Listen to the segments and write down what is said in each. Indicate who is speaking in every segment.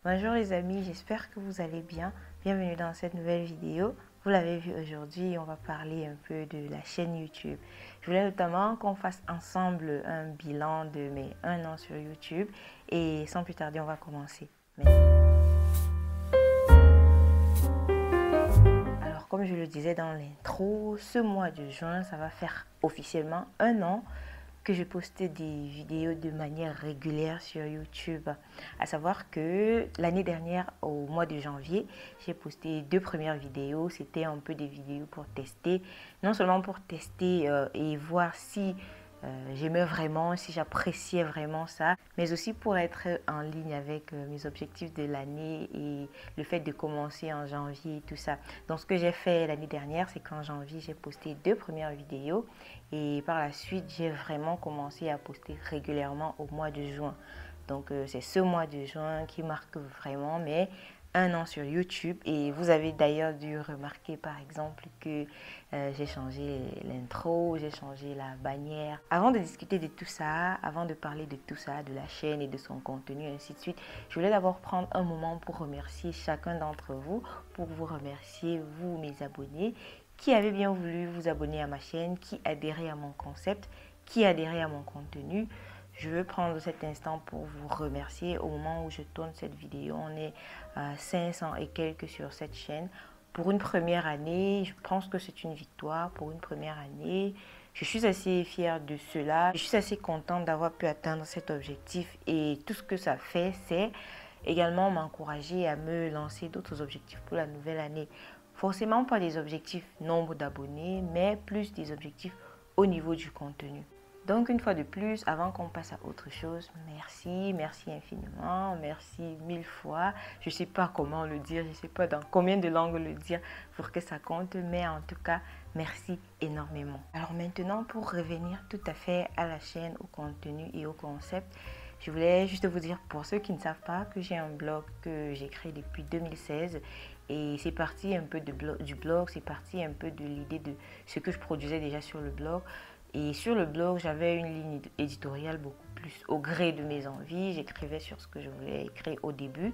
Speaker 1: Bonjour les amis, j'espère que vous allez bien. Bienvenue dans cette nouvelle vidéo. Vous l'avez vu aujourd'hui, on va parler un peu de la chaîne YouTube. Je voulais notamment qu'on fasse ensemble un bilan de mes 1 an sur YouTube. Et sans plus tarder, on va commencer. Alors comme je le disais dans l'intro, ce mois de juin, ça va faire officiellement 1 an que je postais des vidéos de manière régulière sur YouTube. À savoir que l'année dernière, au mois de janvier, j'ai posté 2 premières vidéos. C'était un peu des vidéos pour tester, non seulement pour tester et voir si j'aimais vraiment, si j'appréciais vraiment ça, mais aussi pour être en ligne avec mes objectifs de l'année et le fait de commencer en janvier et tout ça. Donc ce que j'ai fait l'année dernière, c'est qu'en janvier, j'ai posté 2 premières vidéos et par la suite, j'ai vraiment commencé à poster régulièrement au mois de juin. Donc c'est ce mois de juin qui marque vraiment mes 1 an sur YouTube. Et vous avez d'ailleurs dû remarquer par exemple que j'ai changé l'intro, j'ai changé la bannière. Avant de discuter de tout ça, avant de parler de tout ça, de la chaîne et de son contenu, ainsi de suite, je voulais d'abord prendre un moment pour remercier chacun d'entre vous, pour vous remercier, vous mes abonnés, qui avez bien voulu vous abonner à ma chaîne, qui adhérez à mon concept, qui adhérez à mon contenu. Je veux prendre cet instant pour vous remercier. Au moment où je tourne cette vidéo, on est à 500 et quelques sur cette chaîne. Pour une première année, je pense que c'est une victoire. Pour une première année, je suis assez fière de cela. Je suis assez contente d'avoir pu atteindre cet objectif. Et tout ce que ça fait, c'est également m'encourager à me lancer d'autres objectifs pour la nouvelle année. Forcément pas des objectifs nombre d'abonnés, mais plus des objectifs au niveau du contenu. Donc une fois de plus, avant qu'on passe à autre chose, merci infiniment, merci 1000 fois. Je ne sais pas comment le dire, je ne sais pas dans combien de langues le dire pour que ça compte, mais en tout cas, merci énormément. Alors maintenant, pour revenir tout à fait à la chaîne, au contenu et au concept, je voulais juste vous dire pour ceux qui ne savent pas que j'ai un blog que j'ai créé depuis 2016 et c'est parti un peu du blog, c'est parti un peu de l'idée de ce que je produisais déjà sur le blog. Et sur le blog, j'avais une ligne éditoriale beaucoup plus au gré de mes envies. J'écrivais sur ce que je voulais écrire au début.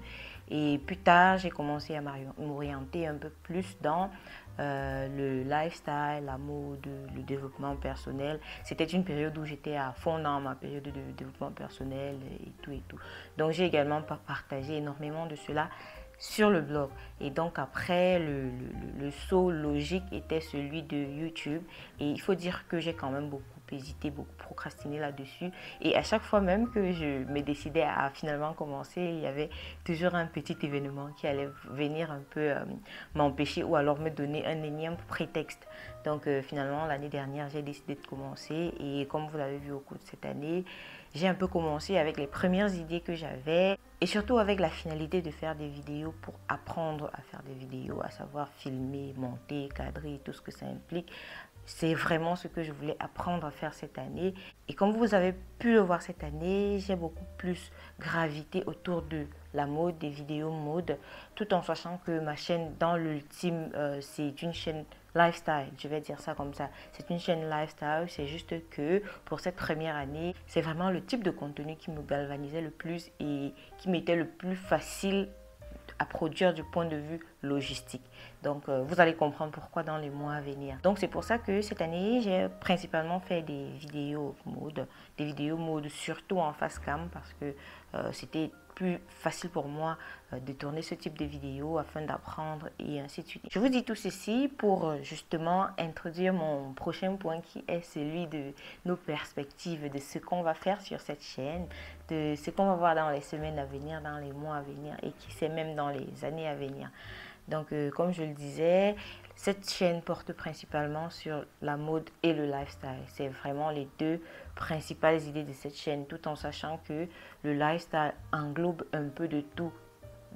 Speaker 1: Et plus tard, j'ai commencé à m'orienter un peu plus dans le lifestyle, la mode, le développement personnel. C'était une période où j'étais à fond dans ma période de développement personnel et tout et tout. Donc j'ai également partagé énormément de cela sur le blog. Et donc après, le saut logique était celui de YouTube. Et il faut dire que j'ai quand même beaucoup hésité, beaucoup procrastiné là-dessus. Et à chaque fois même que je me décidais à finalement commencer, il y avait toujours un petit événement qui allait venir un peu m'empêcher ou alors me donner un énième prétexte. Donc finalement, l'année dernière, j'ai décidé de commencer. Et comme vous l'avez vu au cours de cette année, j'ai un peu commencé avec les premières idées que j'avais et surtout avec la finalité de faire des vidéos pour apprendre à faire des vidéos, à savoir filmer, monter, cadrer, tout ce que ça implique. C'est vraiment ce que je voulais apprendre à faire cette année. Et comme vous avez pu le voir cette année, j'ai beaucoup plus gravité autour de la mode, des vidéos mode, tout en sachant que ma chaîne, dans l'ultime, c'est une chaîne lifestyle, je vais dire ça comme ça. C'est une chaîne lifestyle, c'est juste que pour cette première année, c'est vraiment le type de contenu qui me galvanisait le plus et qui m'était le plus facile à produire du point de vue logistique. Donc, vous allez comprendre pourquoi dans les mois à venir. Donc, c'est pour ça que cette année, j'ai principalement fait des vidéos mode surtout en face cam parce que c'était plus facile pour moi de tourner ce type de vidéos afin d'apprendre et ainsi de suite. Je vous dis tout ceci pour justement introduire mon prochain point qui est celui de nos perspectives, de ce qu'on va faire sur cette chaîne, de ce qu'on va voir dans les semaines à venir, dans les mois à venir et qui sait même dans les années à venir. Donc, comme je le disais, cette chaîne porte principalement sur la mode et le lifestyle. C'est vraiment les deux principales idées de cette chaîne, tout en sachant que le lifestyle englobe un peu de tout,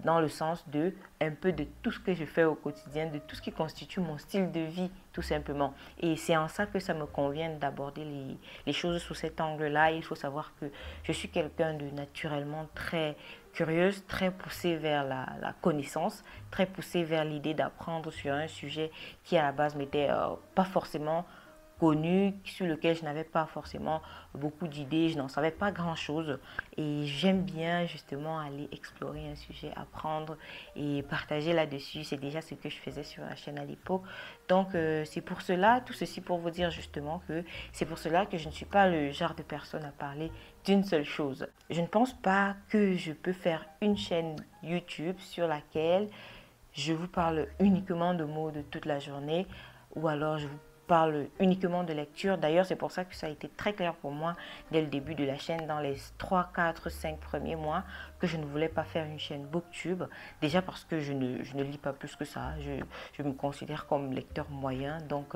Speaker 1: dans le sens de un peu de tout ce que je fais au quotidien, de tout ce qui constitue mon style de vie, tout simplement. Et c'est en ça que ça me convient d'aborder les choses sous cet angle-là. Il faut savoir que je suis quelqu'un de naturellement très curieuse, très poussée vers la connaissance, très poussée vers l'idée d'apprendre sur un sujet qui à la base m'était pas forcément connu, sur lequel je n'avais pas forcément beaucoup d'idées, je n'en savais pas grand-chose. Et j'aime bien justement aller explorer un sujet, apprendre et partager là-dessus. C'est déjà ce que je faisais sur la chaîne à l'époque. Donc c'est pour cela, tout ceci pour vous dire justement que c'est pour cela que je ne suis pas le genre de personne à parler d'une seule chose. Je ne pense pas que je peux faire une chaîne YouTube sur laquelle je vous parle uniquement de mots de toute la journée ou alors je vous parle uniquement de lecture. D'ailleurs, c'est pour ça que ça a été très clair pour moi dès le début de la chaîne, dans les 3, 4, 5 premiers mois, que je ne voulais pas faire une chaîne Booktube. Déjà parce que je ne lis pas plus que ça. Je me considère comme lecteur moyen. Donc,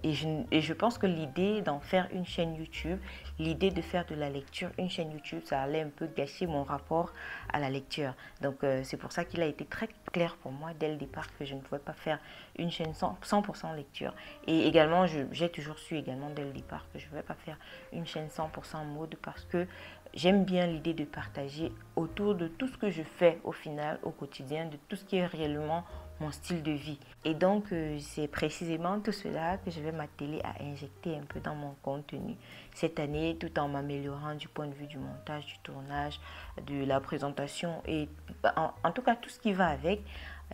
Speaker 1: et je pense que l'idée d'en faire une chaîne YouTube, l'idée de faire de la lecture une chaîne YouTube, ça allait un peu gâcher mon rapport à la lecture. Donc, c'est pour ça qu'il a été très clair pour moi dès le départ que je ne pouvais pas faire une chaîne 100% lecture. Et également, j'ai toujours su également dès le départ que je ne vais pas faire une chaîne 100% mode parce que j'aime bien l'idée de partager autour de tout ce que je fais au final, au quotidien, de tout ce qui est réellement mon style de vie. Et donc, c'est précisément tout cela que je vais m'atteler à injecter un peu dans mon contenu cette année, tout en m'améliorant du point de vue du montage, du tournage, de la présentation et en tout cas tout ce qui va avec.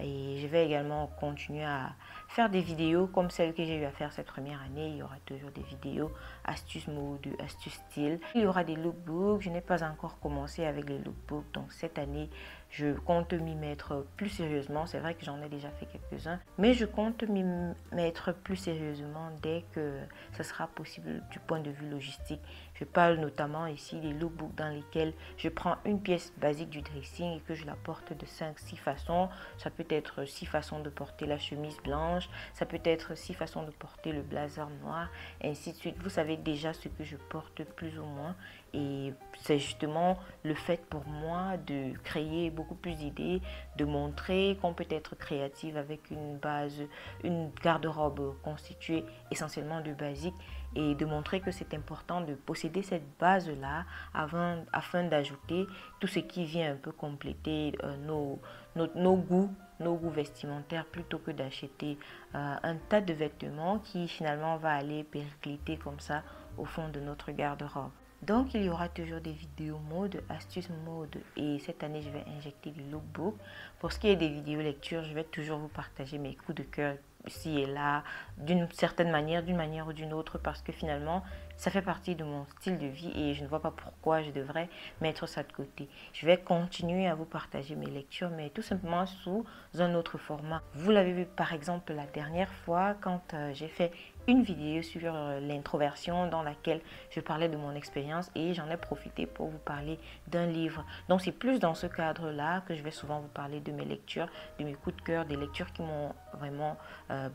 Speaker 1: Et je vais également continuer à faire des vidéos comme celles que j'ai eu à faire cette première année. Il y aura toujours des vidéos astuces mode, astuces style. Il y aura des lookbooks. Je n'ai pas encore commencé avec les lookbooks. Donc cette année, je compte m'y mettre plus sérieusement. C'est vrai que j'en ai déjà fait quelques-uns. Mais je compte m'y mettre plus sérieusement dès que ça sera possible du point de vue logistique. Je parle notamment ici des lookbooks dans lesquels je prends une pièce basique du dressing et que je la porte de 5-6 façons. Ça peut être 6 façons de porter la chemise blanche, ça peut être 6 façons de porter le blazer noir, et ainsi de suite. Vous savez déjà ce que je porte plus ou moins. Et c'est justement le fait pour moi de créer beaucoup plus d'idées, de montrer qu'on peut être créative avec une base, une garde-robe constituée essentiellement de basiques et de montrer que c'est important de posséder cette base-là afin d'ajouter tout ce qui vient un peu compléter nos goûts vestimentaires plutôt que d'acheter un tas de vêtements qui finalement va aller péricliter comme ça au fond de notre garde-robe. Donc, il y aura toujours des vidéos mode, astuces mode. Et cette année, je vais injecter du lookbook. Pour ce qui est des vidéos lecture, je vais toujours vous partager mes coups de cœur ici et là, d'une certaine manière, d'une manière ou d'une autre, parce que finalement, ça fait partie de mon style de vie et je ne vois pas pourquoi je devrais mettre ça de côté. Je vais continuer à vous partager mes lectures, mais tout simplement sous un autre format. Vous l'avez vu par exemple la dernière fois quand j'ai fait une vidéo sur l'introversion dans laquelle je parlais de mon expérience et j'en ai profité pour vous parler d'un livre. Donc c'est plus dans ce cadre-là que je vais souvent vous parler de mes lectures, de mes coups de cœur, des lectures qui m'ont vraiment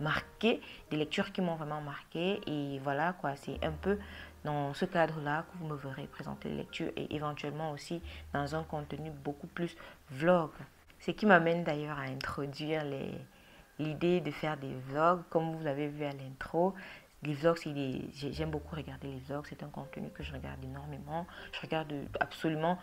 Speaker 1: marqué, des lectures qui m'ont vraiment marqué et voilà quoi, c'est un peu dans ce cadre-là que vous me verrez présenter les lectures et éventuellement aussi dans un contenu beaucoup plus vlog. Ce qui m'amène d'ailleurs à introduire l'idée de faire des vlogs, comme vous l'avez vu à l'intro. Les vlogs, j'aime beaucoup regarder les vlogs, c'est un contenu que je regarde énormément. Je regarde absolument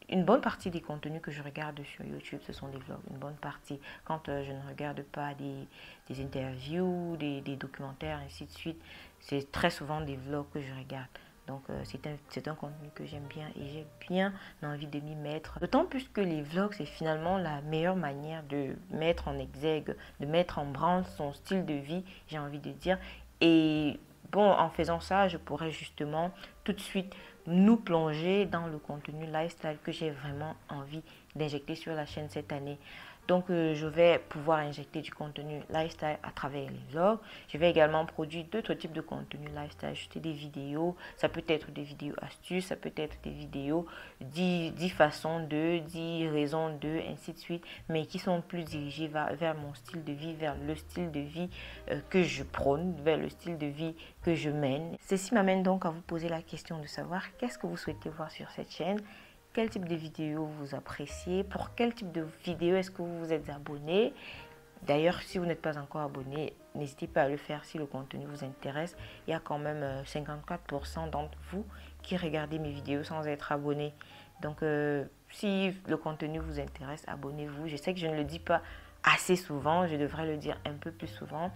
Speaker 1: une bonne partie des contenus que je regarde sur YouTube, ce sont des vlogs, une bonne partie. Quand je ne regarde pas des interviews, des documentaires, ainsi de suite, c'est très souvent des vlogs que je regarde. Donc c'est un contenu que j'aime bien et j'ai bien envie de m'y mettre. D'autant plus que les vlogs, c'est finalement la meilleure manière de mettre en exergue, de mettre en branle son style de vie, j'ai envie de dire. Et bon, en faisant ça, je pourrais justement tout de suite nous plonger dans le contenu lifestyle que j'ai vraiment envie d'injecter sur la chaîne cette année. Donc, je vais pouvoir injecter du contenu lifestyle à travers les vlogs. Je vais également produire d'autres types de contenu lifestyle, ajouter des vidéos. Ça peut être des vidéos astuces, ça peut être des vidéos 10 façons de, 10 raisons de, ainsi de suite, mais qui sont plus dirigées vers mon style de vie, vers le style de vie que je prône, vers le style de vie que je mène. Ceci m'amène donc à vous poser la question de savoir qu'est-ce que vous souhaitez voir sur cette chaîne. Quel type de vidéo vous appréciez? Pour quel type de vidéo est-ce que vous vous êtes abonné? D'ailleurs, si vous n'êtes pas encore abonné, n'hésitez pas à le faire si le contenu vous intéresse. Il y a quand même 54% d'entre vous qui regardez mes vidéos sans être abonné. Donc, si le contenu vous intéresse, abonnez-vous. Je sais que je ne le dis pas assez souvent, je devrais le dire un peu plus souvent.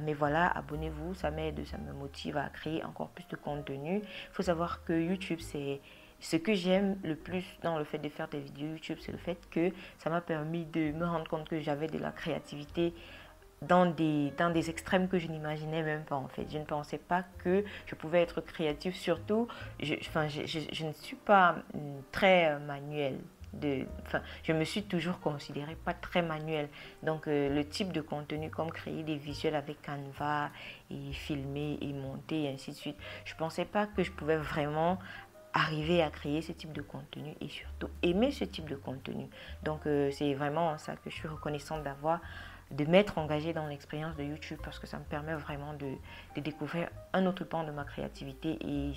Speaker 1: Mais voilà, abonnez-vous, ça m'aide, ça me motive à créer encore plus de contenu. Il faut savoir que YouTube, c'est ce que j'aime le plus dans le fait de faire des vidéos YouTube, c'est le fait que ça m'a permis de me rendre compte que j'avais de la créativité dans des extrêmes que je n'imaginais même pas en fait. Je ne pensais pas que je pouvais être créative, surtout, je ne suis pas très manuelle. Je me suis toujours considérée pas très manuelle. Donc le type de contenu comme créer des visuels avec Canva et filmer et monter et ainsi de suite, je ne pensais pas que je pouvais vraiment arriver à créer ce type de contenu et surtout aimer ce type de contenu. Donc c'est vraiment ça que je suis reconnaissante de m'être engagée dans l'expérience de YouTube parce que ça me permet vraiment de découvrir un autre pan de ma créativité et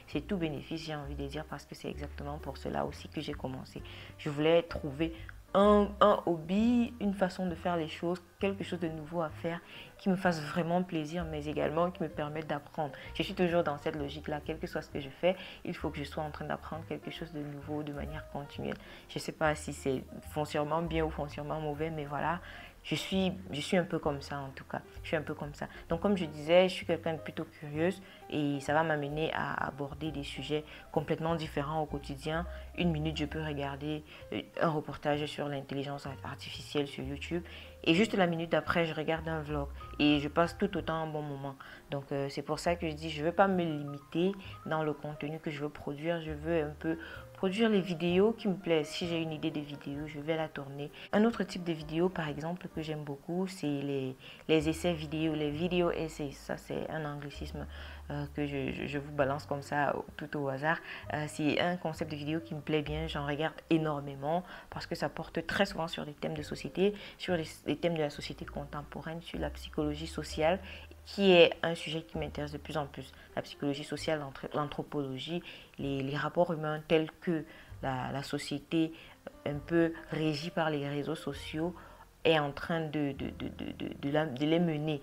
Speaker 1: c'est tout bénéfice, j'ai envie de dire, parce que c'est exactement pour cela aussi que j'ai commencé. Je voulais trouver un hobby, une façon de faire les choses, quelque chose de nouveau à faire qui me fasse vraiment plaisir, mais également qui me permette d'apprendre. Je suis toujours dans cette logique-là, quel que soit ce que je fais, il faut que je sois en train d'apprendre quelque chose de nouveau de manière continuelle. Je ne sais pas si c'est foncièrement bien ou foncièrement mauvais, mais voilà, je suis un peu comme ça en tout cas. Je suis un peu comme ça. Donc comme je disais, je suis quelqu'un de plutôt curieuse et ça va m'amener à aborder des sujets complètement différents au quotidien. Une minute, je peux regarder un reportage sur l'intelligence artificielle sur YouTube et juste la minute d'après, je regarde un vlog et je passe tout autant un bon moment. Donc c'est pour ça que je dis, je ne veux pas me limiter dans le contenu que je veux produire. Je veux un peu produire les vidéos qui me plaisent. Si j'ai une idée de vidéo, je vais la tourner. Un autre type de vidéo, par exemple, que j'aime beaucoup, c'est les essais vidéo, les vidéo essays. Ça, c'est un anglicisme que je vous balance comme ça, tout au hasard. C'est un concept de vidéo qui me plaît bien. J'en regarde énormément parce que ça porte très souvent sur des thèmes de société, sur les thèmes de la société contemporaine, sur la psychologie sociale, qui est un sujet qui m'intéresse de plus en plus. La psychologie sociale, l'anthropologie, les rapports humains tels que la société un peu régie par les réseaux sociaux est en train de les mener.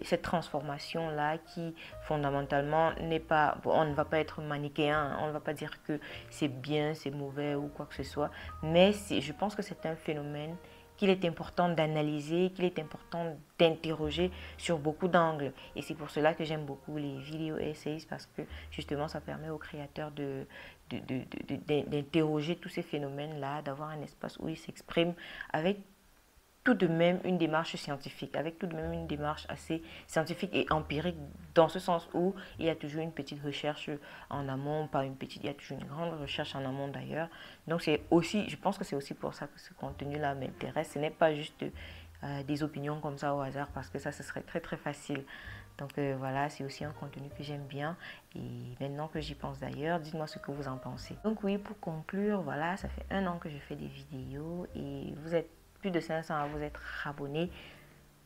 Speaker 1: Cette transformation-là qui fondamentalement n'est pas, bon, on ne va pas être manichéen, on ne va pas dire que c'est bien, c'est mauvais ou quoi que ce soit, mais je pense que c'est un phénomène qu'il est important d'analyser, qu'il est important d'interroger sur beaucoup d'angles. Et c'est pour cela que j'aime beaucoup les vidéos essays parce que justement ça permet aux créateurs d'interroger tous ces phénomènes-là, d'avoir un espace où ils s'expriment avec tout de même une démarche scientifique, avec tout de même une démarche assez scientifique et empirique, dans ce sens où il y a toujours une petite recherche en amont, pas une petite, il y a toujours une grande recherche en amont d'ailleurs. Donc c'est aussi, je pense que c'est aussi pour ça que ce contenu-là m'intéresse. Ce n'est pas juste des opinions comme ça au hasard, parce que ça, ce serait très très facile. Donc voilà, c'est aussi un contenu que j'aime bien. Et maintenant que j'y pense d'ailleurs, dites-moi ce que vous en pensez. Donc oui, pour conclure, voilà, ça fait 1 an que je fais des vidéos et vous êtes plus de 500 à vous être abonnés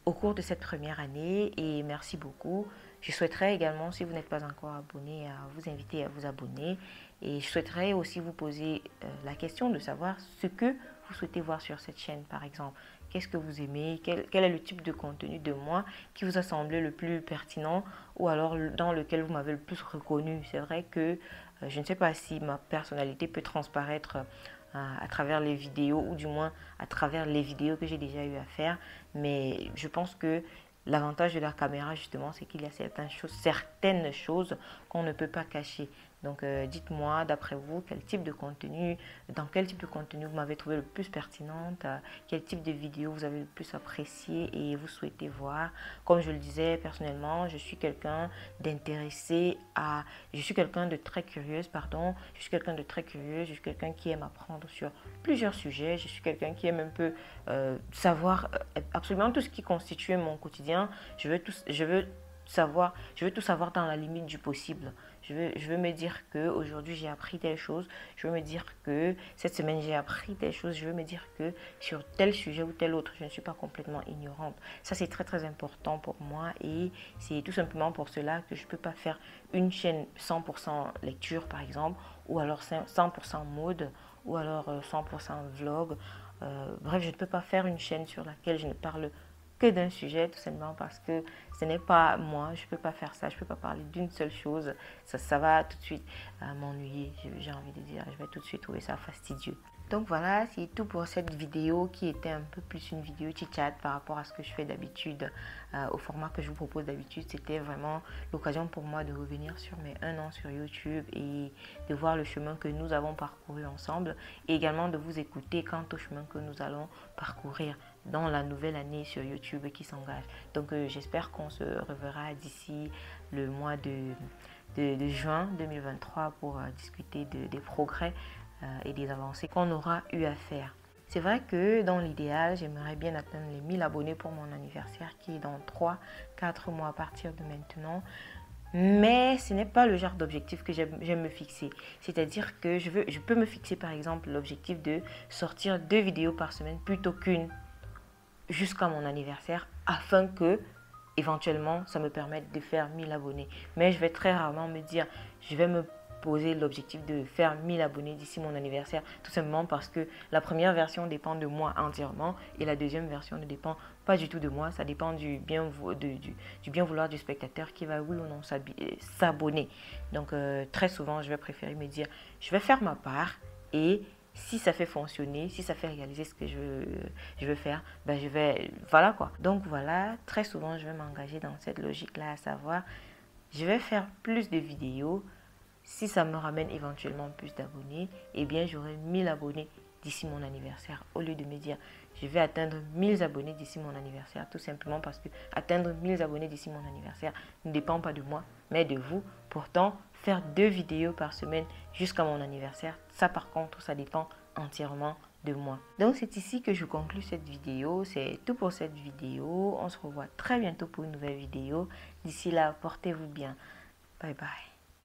Speaker 1: au cours de cette première année et merci beaucoup. Je souhaiterais également, si vous n'êtes pas encore abonné, à vous inviter à vous abonner et je souhaiterais aussi vous poser la question de savoir ce que vous souhaitez voir sur cette chaîne par exemple. Qu'est-ce que vous aimez? Quel est le type de contenu de moi qui vous a semblé le plus pertinent ou alors dans lequel vous m'avez le plus reconnu? C'est vrai que je ne sais pas si ma personnalité peut transparaître à travers les vidéos ou du moins à travers les vidéos que j'ai déjà eu à faire. Mais je pense que l'avantage de la caméra justement, c'est qu'il y a certaines choses qu'on ne peut pas cacher. Donc dites-moi d'après vous dans quel type de contenu vous m'avez trouvé le plus pertinente, quel type de vidéo vous avez le plus apprécié et vous souhaitez voir. Comme je le disais personnellement, je suis quelqu'un je suis quelqu'un de très curieuse, pardon, je suis quelqu'un de très curieux, je suis quelqu'un qui aime apprendre sur plusieurs sujets, je suis quelqu'un qui aime un peu savoir absolument tout ce qui constitue mon quotidien. Je veux tout savoir dans la limite du possible. Je veux me dire qu'aujourd'hui j'ai appris telle chose. Je veux me dire que cette semaine j'ai appris telle chose. Je veux me dire que sur tel sujet ou tel autre, je ne suis pas complètement ignorante. Ça, c'est très très important pour moi et c'est tout simplement pour cela que je ne peux pas faire une chaîne 100% lecture par exemple, ou alors 100% mode, ou alors 100% vlog. Bref, je ne peux pas faire une chaîne sur laquelle je ne parle que d'un sujet, tout simplement parce que ce n'est pas moi, je ne peux pas faire ça, je ne peux pas parler d'une seule chose, ça va tout de suite m'ennuyer, j'ai envie de dire, je vais tout de suite trouver ça fastidieux. Donc voilà, c'est tout pour cette vidéo qui était un peu plus une vidéo chit-chat par rapport à ce que je fais d'habitude, au format que je vous propose d'habitude. C'était vraiment l'occasion pour moi de revenir sur mes 1 an sur YouTube et de voir le chemin que nous avons parcouru ensemble et également de vous écouter quant au chemin que nous allons parcourir dans la nouvelle année sur YouTube qui s'engage. Donc j'espère qu'on se reverra d'ici le mois de juin 2023 pour discuter des progrès et des avancées qu'on aura eu à faire. C'est vrai que dans l'idéal, j'aimerais bien atteindre les 1000 abonnés pour mon anniversaire qui est dans 3-4 mois à partir de maintenant. Mais ce n'est pas le genre d'objectif que j'aime me fixer. C'est-à-dire que je peux me fixer par exemple l'objectif de sortir 2 vidéos par semaine plutôt qu'une jusqu'à mon anniversaire afin que éventuellement ça me permette de faire 1000 abonnés. Mais je vais très rarement me dire je vais me poser l'objectif de faire 1000 abonnés d'ici mon anniversaire, tout simplement parce que la première version dépend de moi entièrement et la deuxième version ne dépend pas du tout de moi. Ça dépend du bien vouloir du spectateur qui va oui ou non s'abonner. Donc très souvent je vais préférer me dire je vais faire ma part et si ça fait fonctionner, si ça fait réaliser ce que je veux faire, ben je vais, voilà quoi. Donc voilà, très souvent je vais m'engager dans cette logique-là, à savoir, je vais faire plus de vidéos. Si ça me ramène éventuellement plus d'abonnés, eh bien j'aurai 1000 abonnés d'ici mon anniversaire. Au lieu de me dire, je vais atteindre 1000 abonnés d'ici mon anniversaire, tout simplement parce que atteindre 1000 abonnés d'ici mon anniversaire ne dépend pas de moi, mais de vous. Pourtant, faire 2 vidéos par semaine jusqu'à mon anniversaire, ça par contre, ça dépend entièrement de moi. Donc c'est ici que je conclue cette vidéo. C'est tout pour cette vidéo. On se revoit très bientôt pour une nouvelle vidéo. D'ici là, portez-vous bien. Bye bye.